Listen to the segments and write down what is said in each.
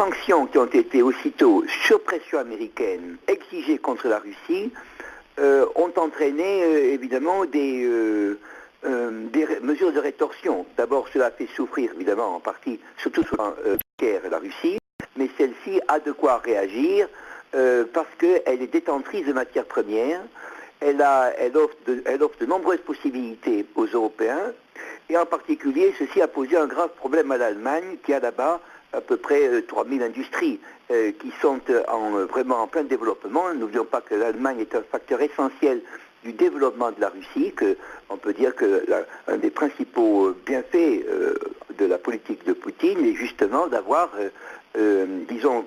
sanctions qui ont été aussitôt, sur pression américaine, exigées contre la Russie, ont entraîné évidemment des mesures de rétorsion. D'abord, cela a fait souffrir évidemment en partie, surtout sur la Russie, mais celle-ci a de quoi réagir parce qu'elle est détentrice de matières premières. Elle offre de nombreuses possibilités aux Européens, et en particulier, ceci a posé un grave problème à l'Allemagne, qui a là-bas à peu près 3000 industries qui sont vraiment en plein développement. N'oublions pas que l'Allemagne est un facteur essentiel du développement de la Russie, on peut dire que un des principaux bienfaits de la politique de Poutine est justement d'avoir, disons,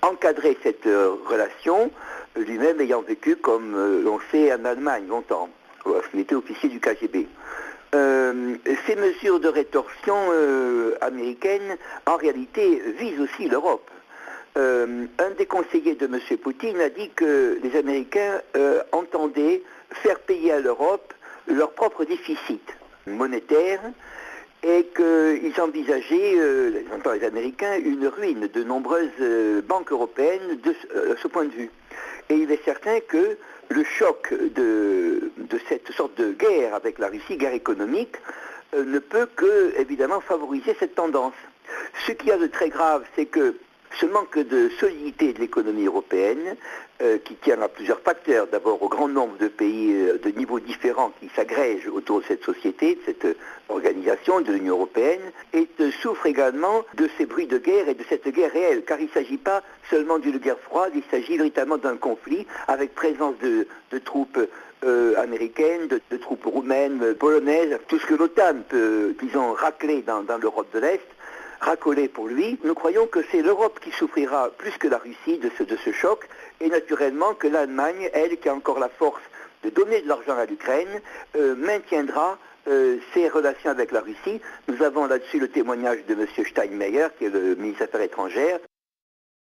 encadré cette relation, lui-même ayant vécu comme l'on sait en Allemagne longtemps, lorsqu'il était officier du KGB. Ces mesures de rétorsion américaines, en réalité, visent aussi l'Europe. Un des conseillers de M. Poutine a dit que les Américains entendaient faire payer à l'Europe leur propre déficit monétaire et qu'ils envisageaient, les Américains, une ruine de nombreuses banques européennes de ce point de vue. Et il est certain que le choc de cette sorte de guerre avec la Russie, guerre économique, ne peut que, évidemment, favoriser cette tendance. Ce qu'il y a de très grave, c'est que ce manque de solidité de l'économie européenne, qui tient à plusieurs facteurs, d'abord au grand nombre de pays de niveaux différents qui s'agrègent autour de cette société, de cette organisation de l'Union européenne, et souffre également de ces bruits de guerre et de cette guerre réelle, car il ne s'agit pas seulement d'une guerre froide, il s'agit véritablement d'un conflit avec présence de troupes américaines, de troupes roumaines, polonaises, tout ce que l'OTAN peut, disons, racler dans l'Europe de l'Est, racolé pour lui. Nous croyons que c'est l'Europe qui souffrira plus que la Russie de ce choc, et naturellement que l'Allemagne, elle, qui a encore la force de donner de l'argent à l'Ukraine, maintiendra ses relations avec la Russie. Nous avons là-dessus le témoignage de M. Steinmeier, qui est le ministre des Affaires étrangères,